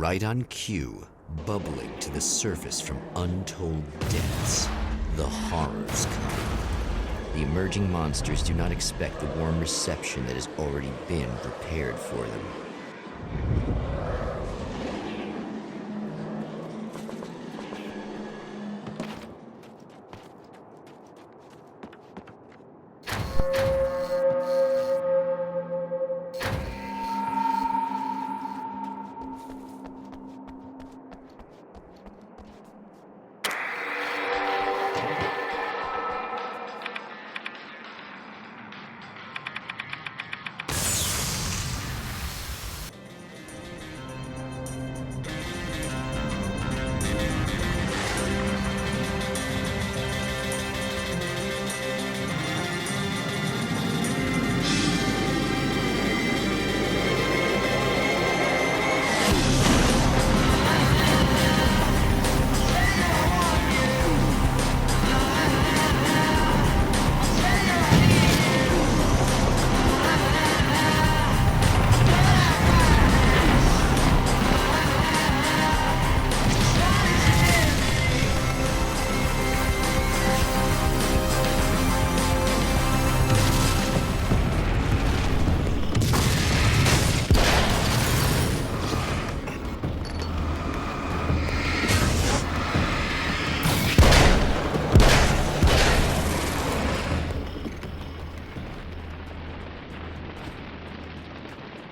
right on cue, bubbling to the surface from untold depths. The horrors come. The emerging monsters do not expect the warm reception that has already been prepared for them.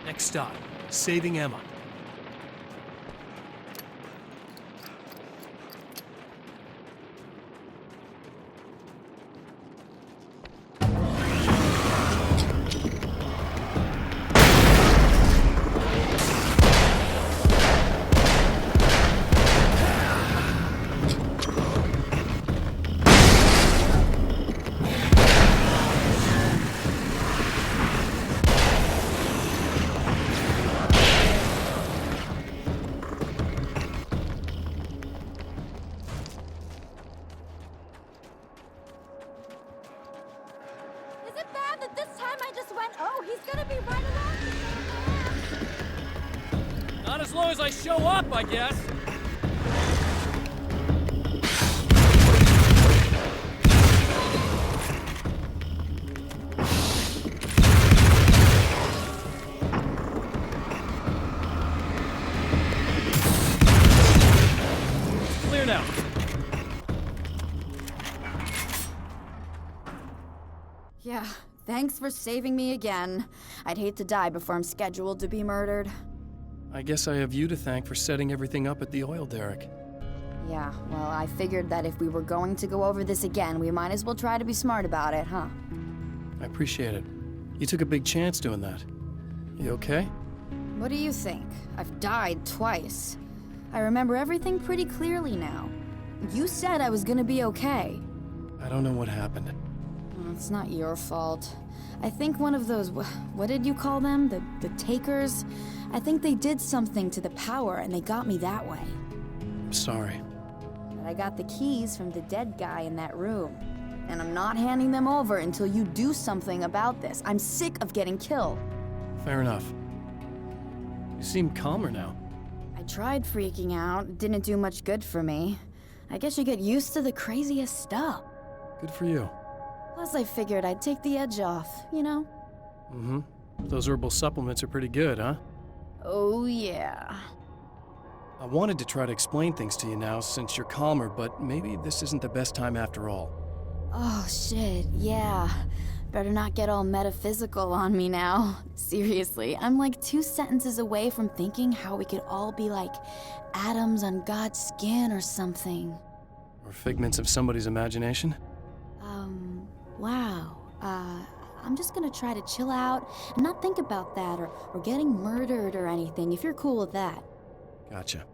Next stop, saving Emma. Not as long as I show up, I guess. Clear now. Yeah, thanks for saving me again. I'd hate to die before I'm scheduled to be murdered. I guess I have you to thank for setting everything up at the oil derrick. Yeah, well, I figured that if we were going to go over this again, we might as well try to be smart about it, huh? I appreciate it. You took a big chance doing that. You okay? What do you think? I've died twice. I remember everything pretty clearly now. You said I was gonna be okay. I don't know what happened. It's not your fault. I think one of those, what did you call them? The takers? I think they did something to the power and they got me that way. I'm sorry. But I got the keys from the dead guy in that room. And I'm not handing them over until you do something about this. I'm sick of getting killed. Fair enough. You seem calmer now. I tried freaking out. It didn't do much good for me. I guess you get used to the craziest stuff. Good for you. Plus I figured I'd take the edge off, you know? Mm-hmm. Those herbal supplements are pretty good, huh? Oh, yeah. I wanted to try to explain things to you now since you're calmer, but maybe this isn't the best time after all. Oh, shit, yeah. Better not get all metaphysical on me now. Seriously, I'm like 2 sentences away from thinking how we could all be like atoms on God's skin or something. Or figments of somebody's imagination? Wow. I'm just gonna try to chill out and not think about that or getting murdered or anything, if you're cool with that. Gotcha.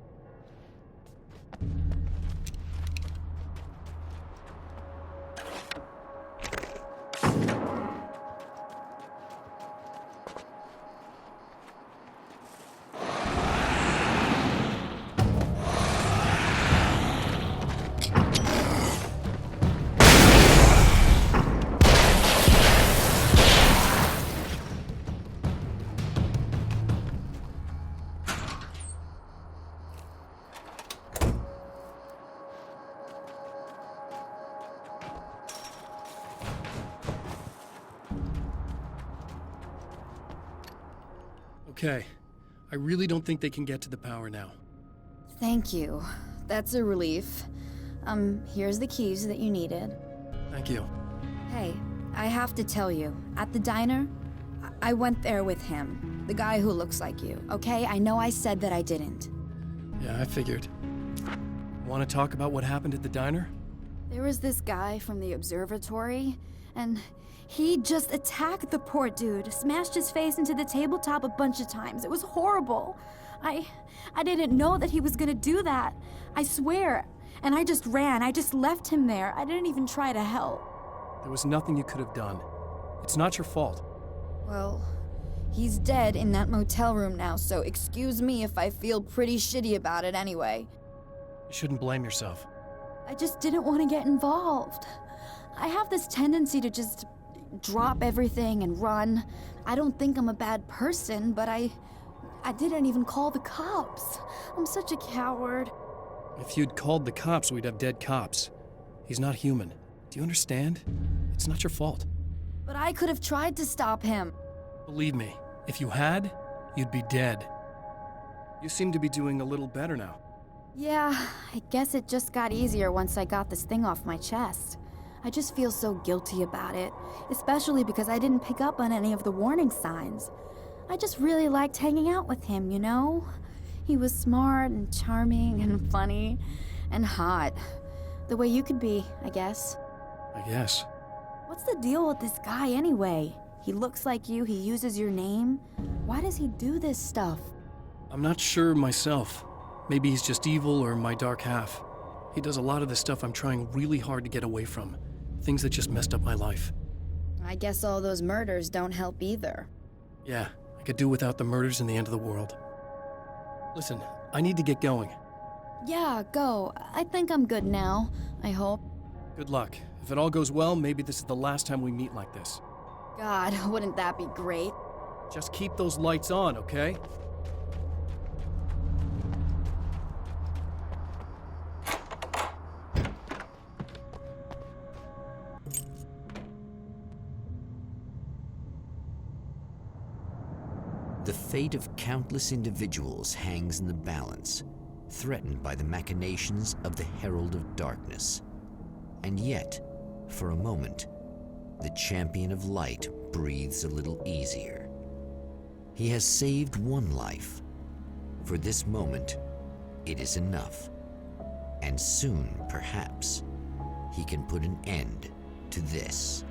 Okay. I really don't think they can get to the power now. Thank you. That's a relief. Here's the keys that you needed. Thank you. Hey, I have to tell you, at the diner, I went there with him. The guy who looks like you, okay? I know I said that I didn't. Yeah, I figured. Want to talk about what happened at the diner? There was this guy from the observatory, and he just attacked the poor dude, smashed his face into the tabletop a bunch of times. It was horrible. I didn't know that he was gonna do that. I swear. And I just ran. I just left him there. I didn't even try to help. There was nothing you could have done. It's not your fault. Well, he's dead in that motel room now, so excuse me if I feel pretty shitty about it anyway. You shouldn't blame yourself. I just didn't want to get involved. I have this tendency to just drop everything and run. I don't think I'm a bad person, but I didn't even call the cops. I'm such a coward. If you'd called the cops, we'd have dead cops. He's not human. Do you understand? It's not your fault. But I could have tried to stop him. Believe me, if you had, you'd be dead. You seem to be doing a little better now. Yeah, I guess it just got easier once I got this thing off my chest. I just feel so guilty about it, especially because I didn't pick up on any of the warning signs. I just really liked hanging out with him, you know? He was smart and charming and funny and hot. The way you could be, I guess. I guess. What's the deal with this guy anyway? He looks like you, he uses your name. Why does he do this stuff? I'm not sure myself. Maybe he's just evil or my dark half. He does a lot of the stuff I'm trying really hard to get away from. Things that just messed up my life. I guess all those murders don't help either. Yeah, I could do without the murders and the end of the world. Listen, I need to get going. Yeah, go. I think I'm good now, I hope. Good luck. If it all goes well, maybe this is the last time we meet like this. God, wouldn't that be great? Just keep those lights on, okay? The fate of countless individuals hangs in the balance, threatened by the machinations of the Herald of Darkness. And yet, for a moment, the Champion of Light breathes a little easier. He has saved one life. For this moment, it is enough. And soon, perhaps, he can put an end to this.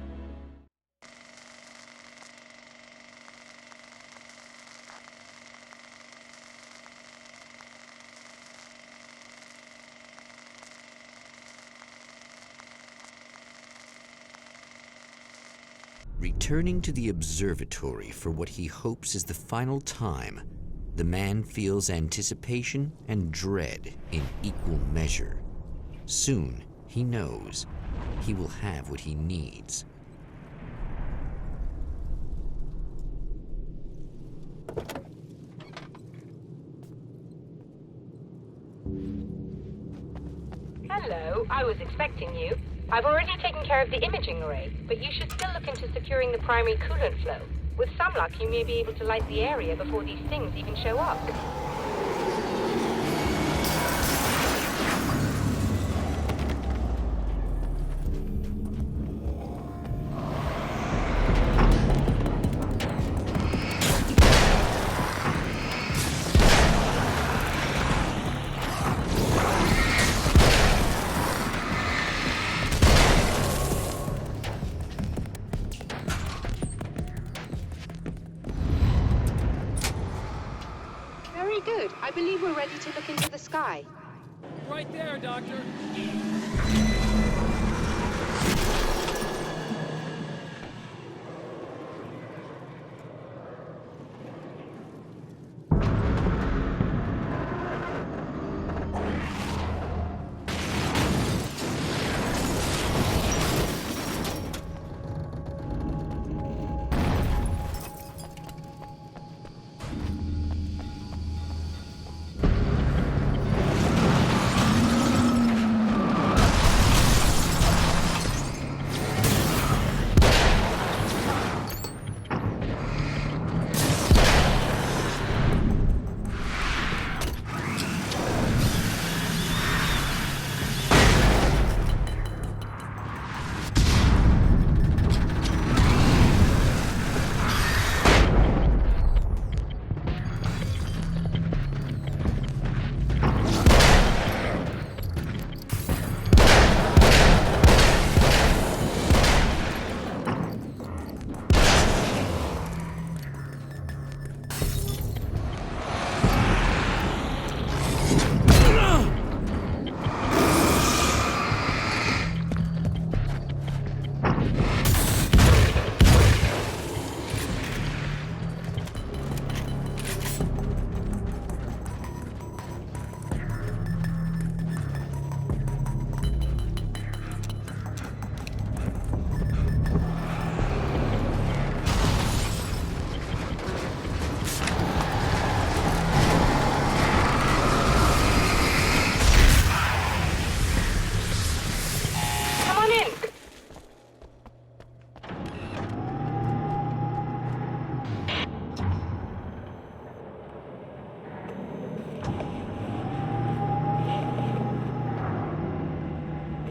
Returning to the observatory for what he hopes is the final time, the man feels anticipation and dread in equal measure. Soon, he knows, he will have what he needs. Hello, I was expecting you. I've already taken care of the imaging array, but you should still look into securing the primary coolant flow. With some luck, you may be able to light the area before these things even show up. Very good. I believe we're ready to look into the sky. Right there, Doctor.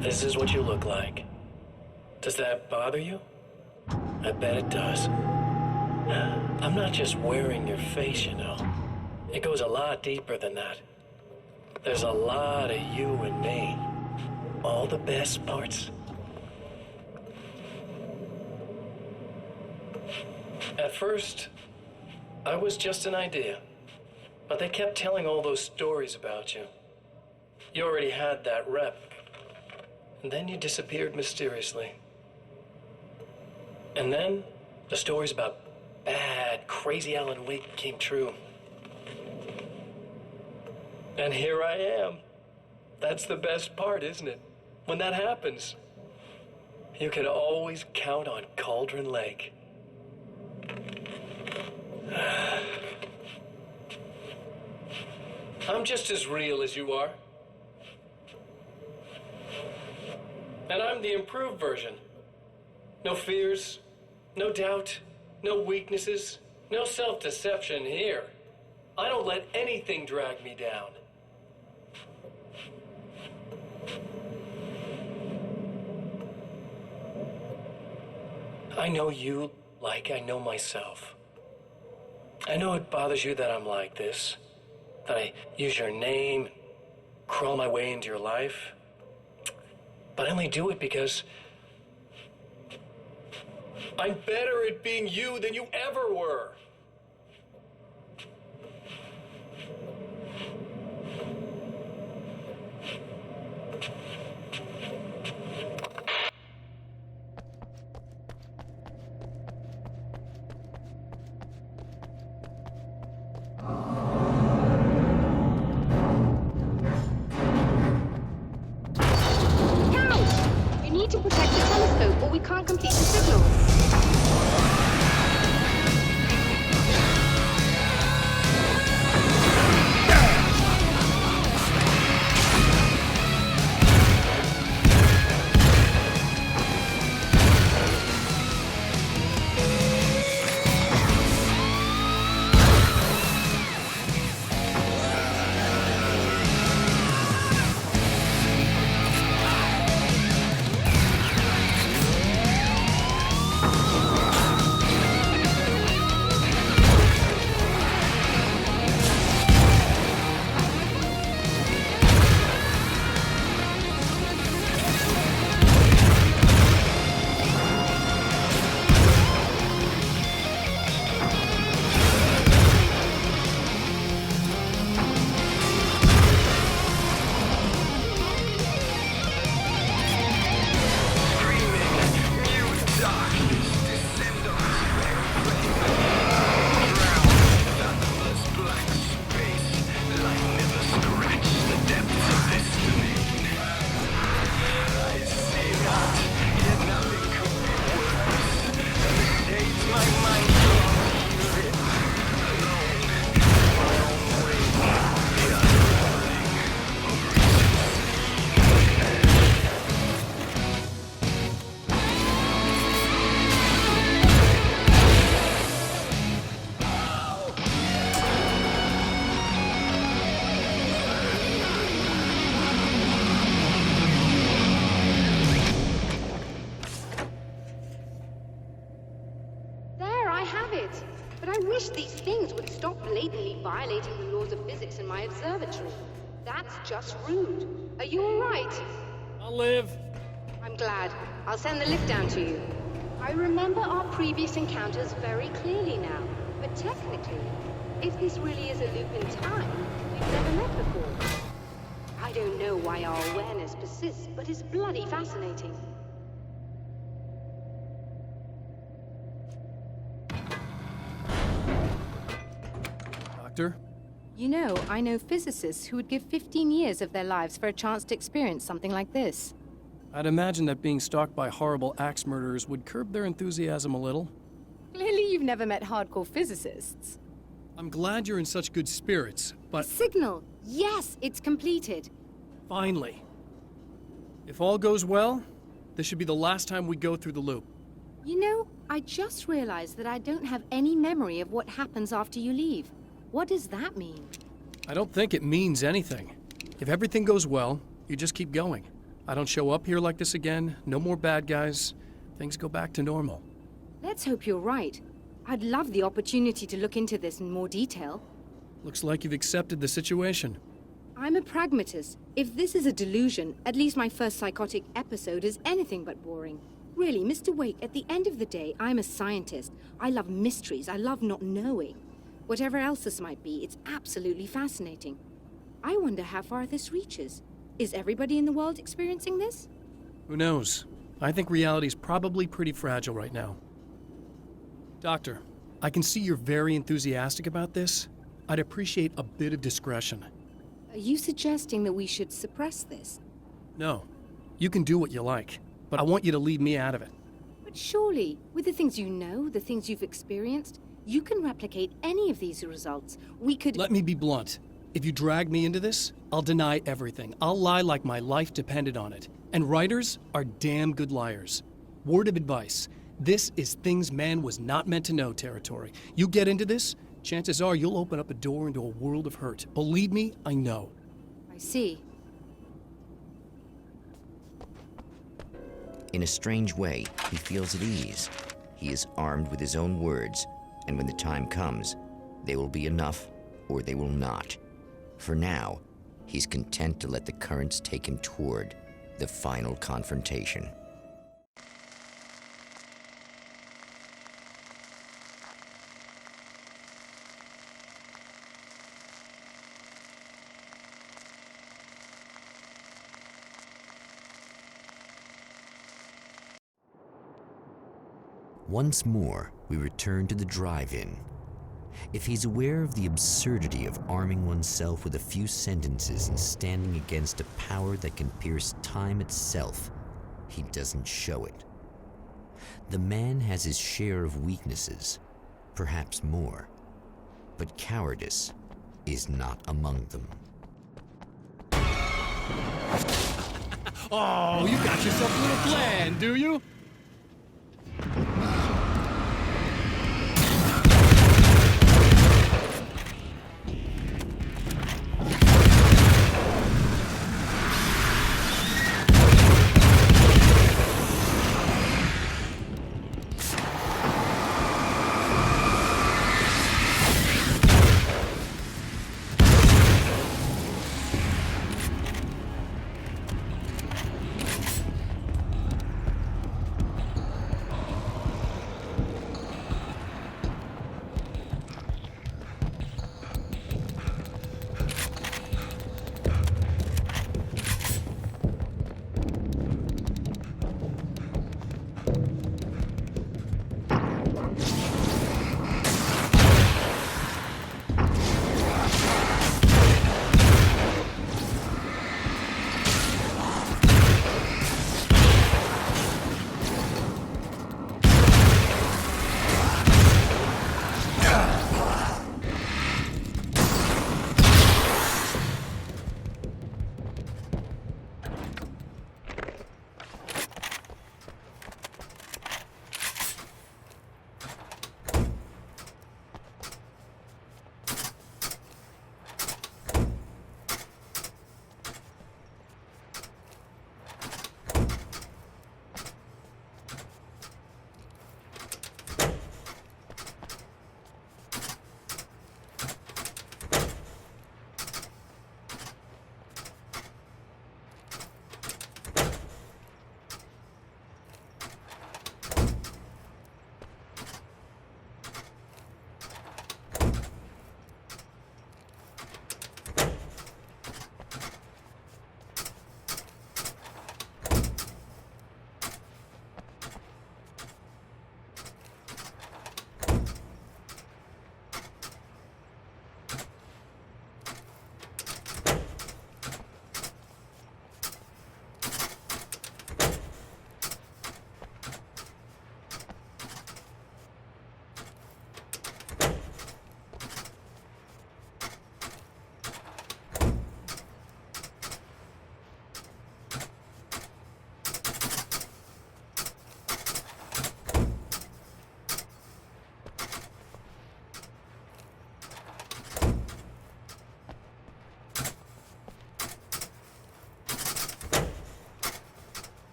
This is what you look like. Does that bother you? I bet it does. I'm not just wearing your face, you know. It goes a lot deeper than that. There's a lot of you and me. All the best parts. At first, I was just an idea. But they kept telling all those stories about you. You already had that rep. And then you disappeared mysteriously. And then, the stories about bad, crazy Alan Wake came true. And here I am. That's the best part, isn't it? When that happens, you can always count on Cauldron Lake. I'm just as real as you are. And I'm the improved version. No fears, no doubt, no weaknesses, no self-deception here. I don't let anything drag me down. I know you like I know myself. I know it bothers you that I'm like this, that I use your name, crawl my way into your life. But I only do it because I'm better at being you than you ever were. To protect the telescope, or we can't complete the signal. Violating the laws of physics in my observatory. That's just rude. Are you all right? I'll live. I'm glad. I'll send the lift down to you. I remember our previous encounters very clearly now. But technically, if this really is a loop in time, we've never met before. I don't know why our awareness persists, but it's bloody fascinating. You know, I know physicists who would give 15 years of their lives for a chance to experience something like this. I'd imagine that being stalked by horrible axe murderers would curb their enthusiasm a little. Clearly you've never met hardcore physicists. I'm glad you're in such good spirits, but... Signal! Yes, it's completed. Finally. If all goes well, this should be the last time we go through the loop. You know, I just realized that I don't have any memory of what happens after you leave. What does that mean? I don't think it means anything. If everything goes well, you just keep going. I don't show up here like this again, no more bad guys, things go back to normal. Let's hope you're right. I'd love the opportunity to look into this in more detail. Looks like you've accepted the situation. I'm a pragmatist. If this is a delusion, at least my first psychotic episode is anything but boring. Really, Mr. Wake, at the end of the day, I'm a scientist. I love mysteries. I love not knowing. Whatever else this might be, it's absolutely fascinating. I wonder how far this reaches. Is everybody in the world experiencing this? Who knows? I think reality's probably pretty fragile right now. Doctor, I can see you're very enthusiastic about this. I'd appreciate a bit of discretion. Are you suggesting that we should suppress this? No, you can do what you like, but I want you to leave me out of it. But surely, with the things you know, the things you've experienced, you can replicate any of these results. We could... Let me be blunt. If you drag me into this, I'll deny everything. I'll lie like my life depended on it. And writers are damn good liars. Word of advice. This is things man was not meant to know territory. You get into this, chances are you'll open up a door into a world of hurt. Believe me, I know. I see. In a strange way, he feels at ease. He is armed with his own words, and when the time comes, they will be enough or they will not. For now, he's content to let the currents take him toward the final confrontation. Once more, we return to the drive-in. If he's aware of the absurdity of arming oneself with a few sentences and standing against a power that can pierce time itself, he doesn't show it. The man has his share of weaknesses, perhaps more, but cowardice is not among them. Oh, you got yourself a little plan, do you?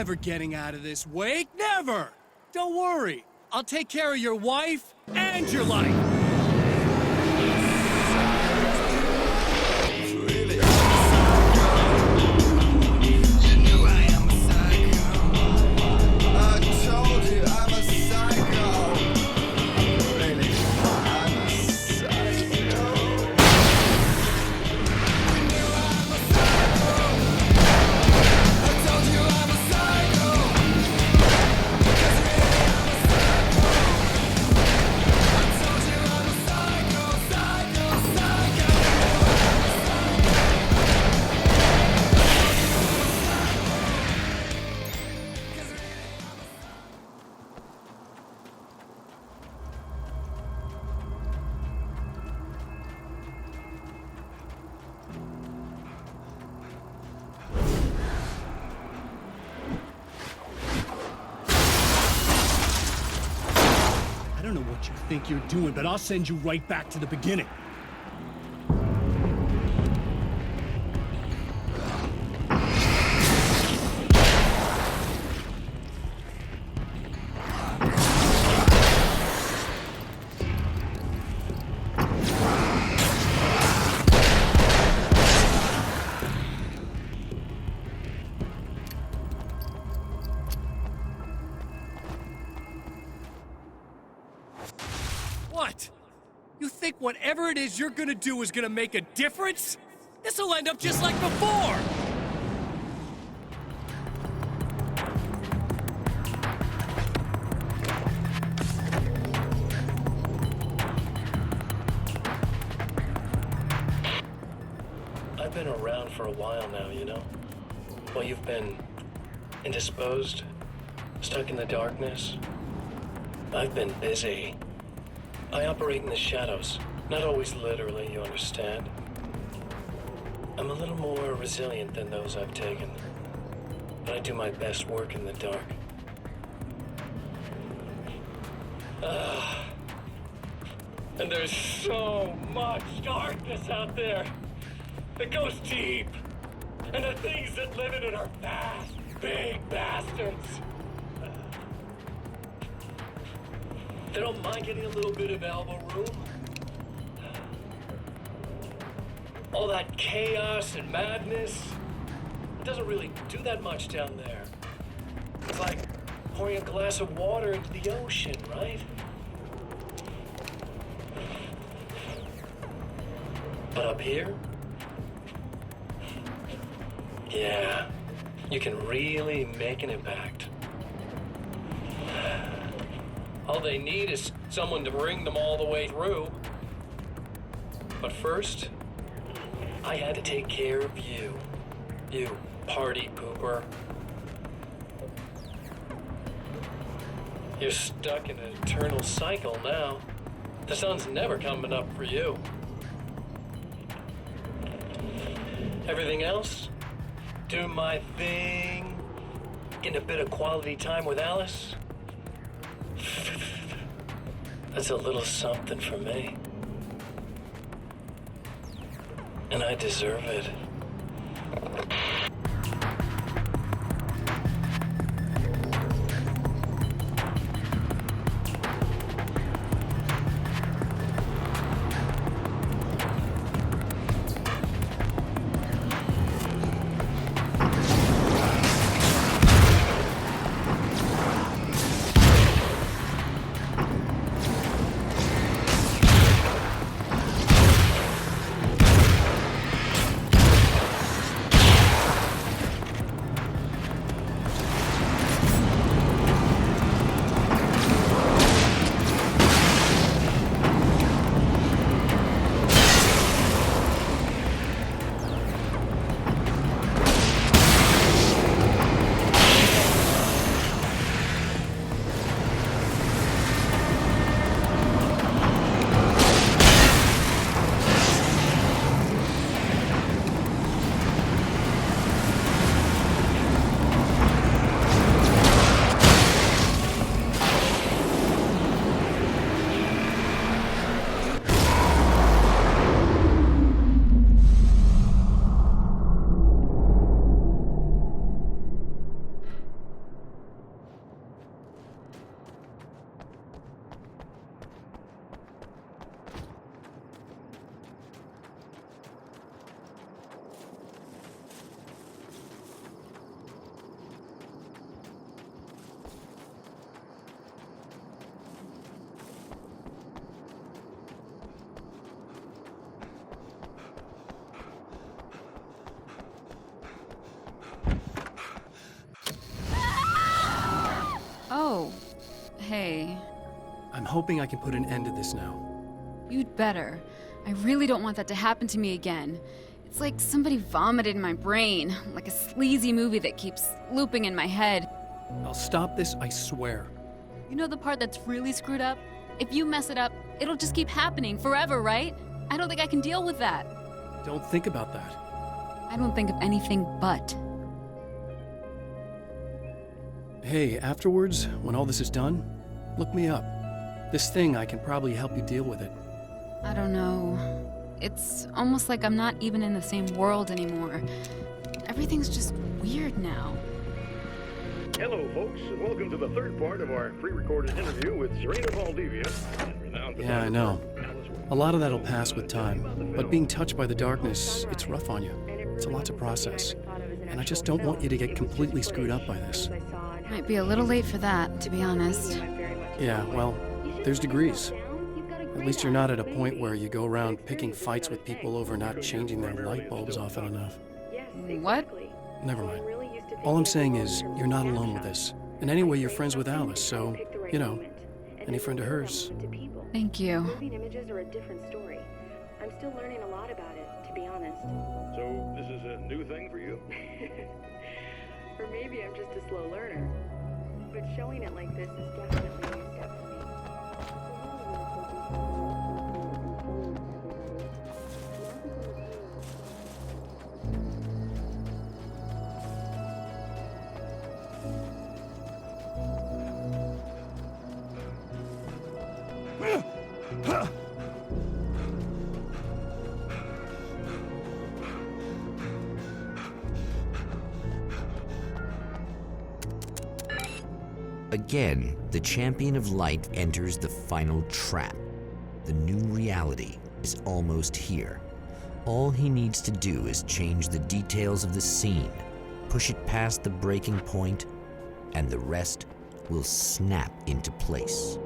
never getting out of this, Wake. Never! Don't worry. I'll take care of your wife and your life. I don't know what you think you're doing, but I'll send you right back to the beginning. What? You think whatever it is you're gonna do is gonna make a difference? This'll end up just like before! I've been around for a while now, you know? Well, you've been indisposed, stuck in the darkness. I've been busy. I operate in the shadows. Not always literally, you understand? I'm a little more resilient than those I've taken. But I do my best work in the dark. And there's so much darkness out there. It goes deep. And the things that live in it are fast, big bastards. They don't mind getting a little bit of elbow room. All that chaos and madness, it doesn't really do that much down there. It's like pouring a glass of water into the ocean, right? But up here, yeah, you can really make an impact. All they need is someone to bring them all the way through. But first, I had to take care of you. You party pooper. You're stuck in an eternal cycle now. The sun's never coming up for you. Everything else? Do my thing. Getting a bit of quality time with Alice. That's a little something for me. And I deserve it. hoping I can put an end to this now. You'd better. I really don't want that to happen to me again. It's like somebody vomited in my brain, like a sleazy movie that keeps looping in my head. I'll stop this, I swear. You know the part that's really screwed up? If you mess it up, it'll just keep happening forever, right? I don't think I can deal with that. Don't think about that. I don't think of anything but. Hey, afterwards, when all this is done, look me up. This thing, I can probably help you deal with it. I don't know. It's almost like I'm not even in the same world anymore. Everything's just weird now. Hello, folks, and welcome to the third part of our pre-recorded interview with Serena Valdivia. Yeah, I know. A lot of that'll pass with time, but being touched by the darkness, it's rough on you. It's a lot to process, and I just don't want you to get completely screwed up by this. Might be a little late for that, to be honest. Yeah, well, there's degrees. At least you're not at a point where you go around picking fights with people over not changing their light bulbs often enough. What? Never mind. All I'm saying is, you're not alone with this. And anyway, you're friends with Alice, so, you know, any friend of hers. Thank you. Moving images are a different story. I'm still learning a lot about it, to be honest. So, this is a new thing for you? Or maybe I'm just a slow learner. But showing it like this is definitely a new step for me. Again, the champion of light enters the final trap. The new reality is almost here. All he needs to do is change the details of the scene, push it past the breaking point, and the rest will snap into place.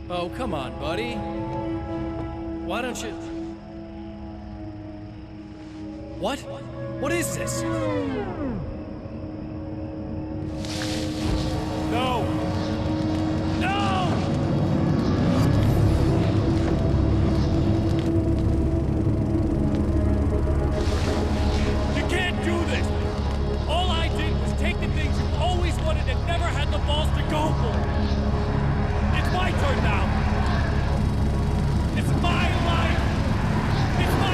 Oh, come on, buddy. Why don't you... What? What is this? No! No! You can't do this! All I did was take the things you've always wanted and never had the balls to go for. It's my turn now! It's my life! It's my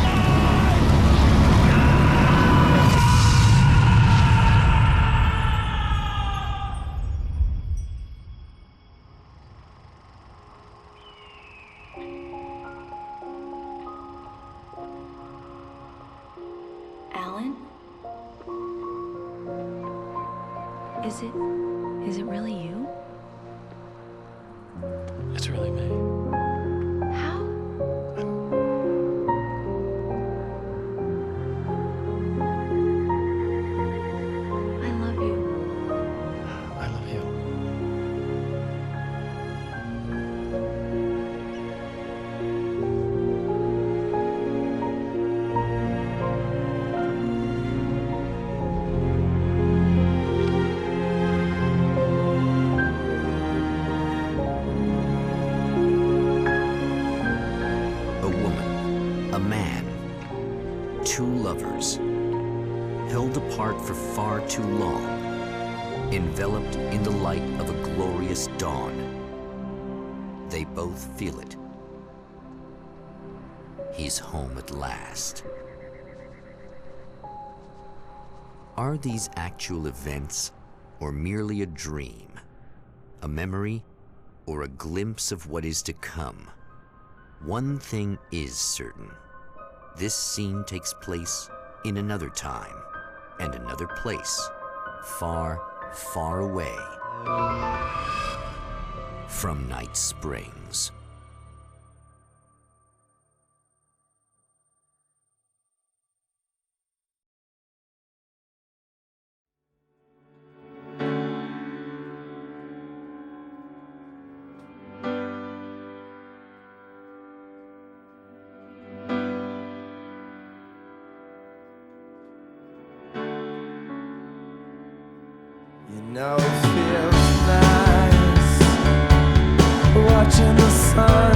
life! Alan? Is it really you? It's really me. How? I love you. I love you. A woman, a man, two lovers, held apart for far too long, enveloped in the light of a glorious dawn. They both feel it. He's home at last. Are these actual events, or merely a dream? A memory, or a glimpse of what is to come? One thing is certain. This scene takes place in another time and another place, far, far away from Night Springs. You know it feels nice watching the sun